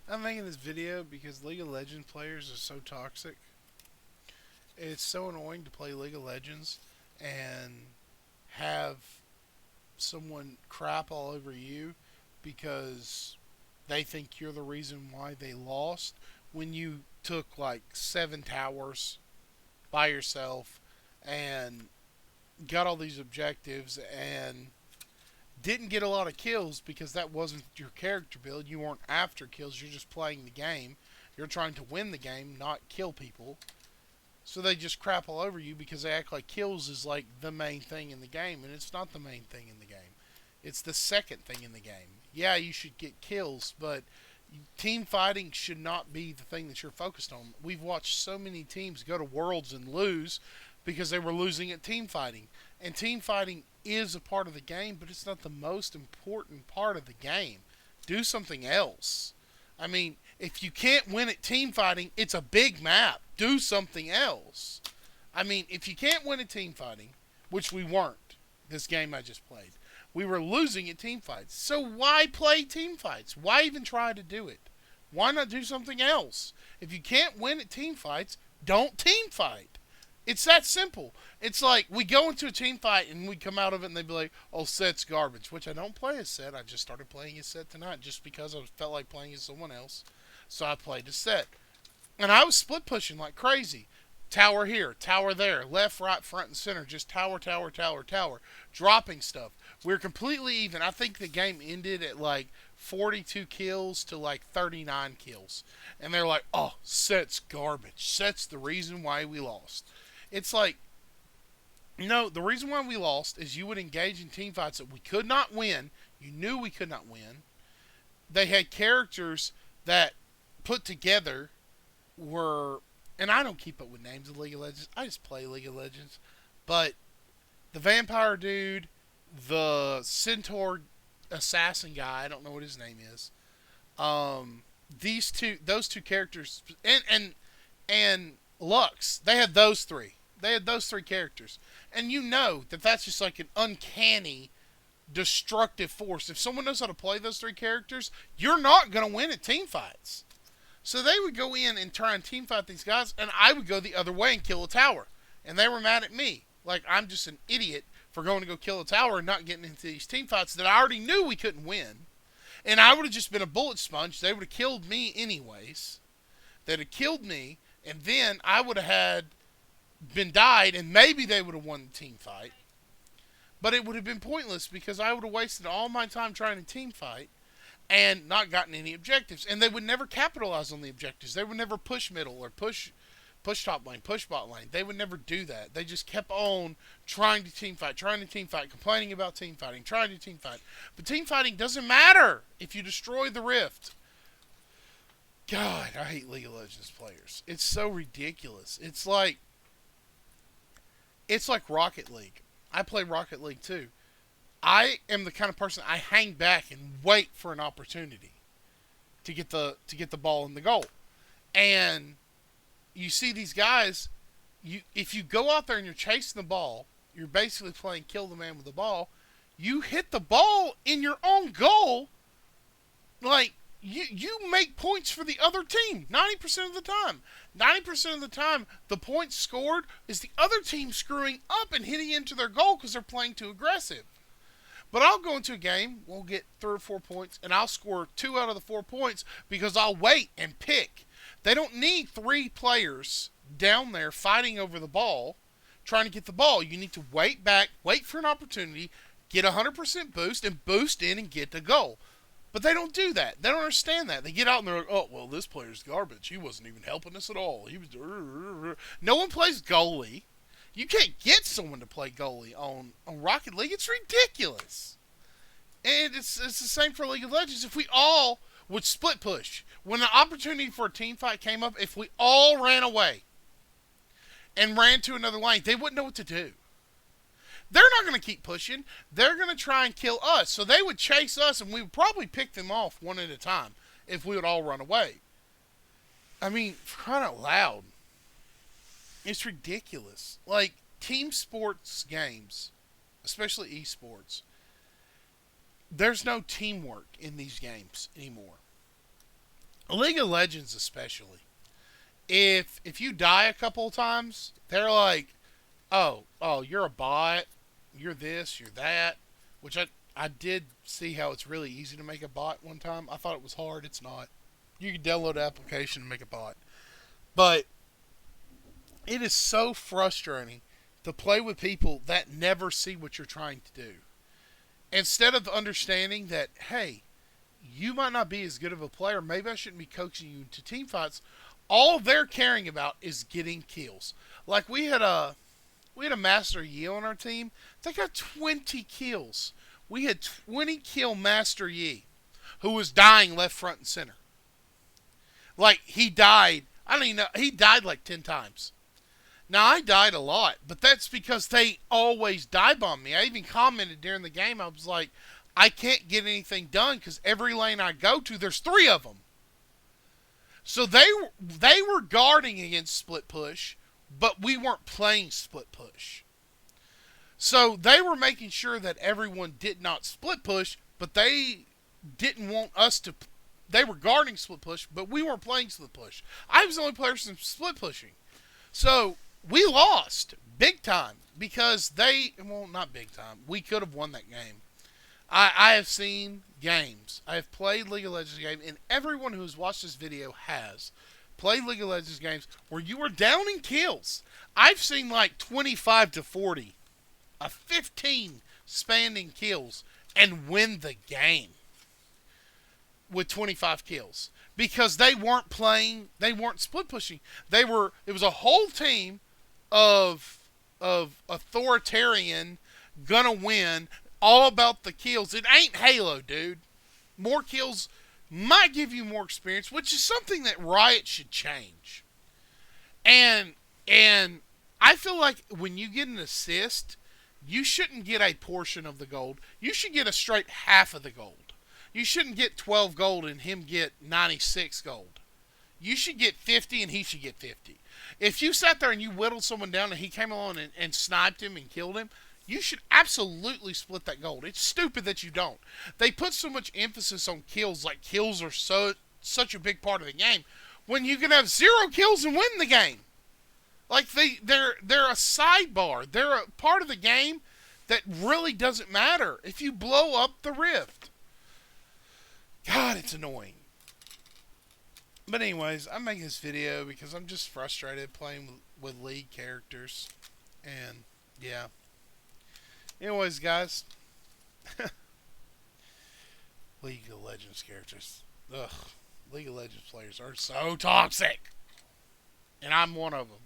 I'm making this video because League of Legends players are so toxic. It's so annoying to play League of Legends and have someone crap all over you because they think you're the reason why they lost when you took like 7 towers by yourself and got all these objectives and didn't get a lot of kills because that wasn't your character build. You weren't after kills. You're just playing the game. You're trying to win the game, not kill people. So they just crap all over you because they act like kills is like the main thing in the game, and it's not the main thing in the game. It's the second thing in the game. Yeah, you should get kills, but team fighting should not be the thing that you're focused on. We've watched so many teams go to Worlds and lose because they were losing at team fighting. And team fighting is a part of the game, but it's not the most important part of the game. Do something else. I mean, if you can't win at team fighting, it's a big map. Do something else. I mean, if you can't win at team fighting, which we weren't this game I just played, we were losing at team fights. So why play team fights? Why even try to do it? Why not do something else? If you can't win at team fights, don't team fight. It's that simple. It's like we go into a team fight and we come out of it and they be like, "Oh, Set's garbage," which I don't play as Set. I just started playing as Set tonight just because I felt like playing as someone else. So I played as Set, and I was split pushing like crazy. Tower here, tower there, left, right, front, and center. Just tower, tower, tower, tower. Dropping stuff. We're completely even. I think the game ended at like 42 kills to like 39 kills. And they're like, "Oh, Set's garbage. Set's the reason why we lost." It's like, no, the reason why we lost is you would engage in team fights that we could not win. You knew we could not win. They had characters that put together were, and I don't keep up with names of League of Legends. I just play League of Legends. But the vampire dude, the centaur assassin guy, I don't know what his name is. Um, those two characters, and Lux, they had those three. They had those three characters, and you know that that's just like an uncanny destructive force. If someone knows how to play those three characters, you're not going to win at team fights. So they would go in and try and team fight these guys, and I would go the other way and kill a tower. And they were mad at me. Like, I'm just an idiot for going to go kill a tower and not getting into these team fights that I already knew we couldn't win. And I would have just been a bullet sponge. They would have killed me anyways. They'd have killed me, and then I would have had been died, and maybe they would have won the team fight. But it would have been pointless because I would have wasted all my time trying to team fight and not gotten any objectives. And they would never capitalize on the objectives. They would never push middle or push top lane, push bot lane. They would never do that. They just kept on trying to team fight, complaining about team fighting, trying to team fight. But team fighting doesn't matter if you destroy the rift. God, I hate League of Legends players. It's so ridiculous. It's like Rocket League. I play Rocket League too. I am the kind of person I hang back and wait for an opportunity to get the ball in the goal. And you see these guys, if you go out there and you're chasing the ball, you're basically playing kill the man with the ball. You hit the ball in your own goal, like you make points for the other team 90% of the time. 90% of the time, the points scored is the other team screwing up and hitting into their goal because they're playing too aggressive. But I'll go into a game, we'll get 3 or 4 points, and I'll score 2 out of the 4 points because I'll wait and pick. They don't need 3 players down there fighting over the ball, trying to get the ball. You need to wait back, wait for an opportunity, get a 100% boost, and boost in and get the goal. But they don't do that. They don't understand that. They get out and they're like, "Oh, well, this player's garbage. He wasn't even helping us at all. He was." No one plays goalie. You can't get someone to play goalie on Rocket League. It's ridiculous. And it's the same for League of Legends. If we all would split push, when the opportunity for a team fight came up, if we all ran away and ran to another lane, they wouldn't know what to do. They're not going to keep pushing. They're going to try and kill us. So they would chase us, and we would probably pick them off one at a time if we would all run away. I mean, for crying out loud, it's ridiculous. Like, team sports games, especially esports, there's no teamwork in these games anymore. League of Legends especially. If you die a couple of times, they're like, oh, you're a bot, you're this, you're that. Which I did see how it's really easy to make a bot one time. I thought it was hard. It's not. You can download an application and make a bot. But it is so frustrating to play with people that never see what you're trying to do. Instead of understanding that, hey, you might not be as good of a player, maybe I shouldn't be coaching you into team fights. All they're caring about is getting kills. Like we had a Master Yi on our team. They got 20 kills. We had 20 kill Master Yi, who was dying left, front, and center. Like he died. I don't even know. He died like 10 times. Now I died a lot, but that's because they always dive bomb me. I even commented during the game. I was like, I can't get anything done because every lane I go to, there's 3 of them. So they were guarding against split push, but we weren't playing split push. So they were making sure that everyone did not split push, but they didn't want us to. They were guarding split push, but we weren't playing split push. I was the only person split pushing. So we lost big time because they, well, not big time. We could have won that game. I have seen games. I have played League of Legends games, and everyone who has watched this video has played League of Legends games where you were down in kills. I've seen like 25 to 40, a 15 spanning kills, and win the game with 25 kills because they weren't playing, they weren't split pushing. It was a whole team of authoritarian gonna win, all about the kills. It ain't Halo, dude. More kills might give you more experience, which is something that Riot should change. And I feel like when you get an assist, you shouldn't get a portion of the gold. You should get a straight half of the gold. You shouldn't get 12 gold and him get 96 gold. You should get 50 and he should get 50. If you sat there and you whittled someone down and he came along and sniped him and killed him, you should absolutely split that gold. It's stupid that you don't. They put so much emphasis on kills, like kills are such a big part of the game, when you can have 0 kills and win the game. Like they're a sidebar. They're a part of the game that really doesn't matter if you blow up the rift. God, it's annoying. But anyways, I'm making this video because I'm just frustrated playing with League characters. And yeah. Anyways, guys. League of Legends characters. Ugh. League of Legends players are so toxic. And I'm one of them.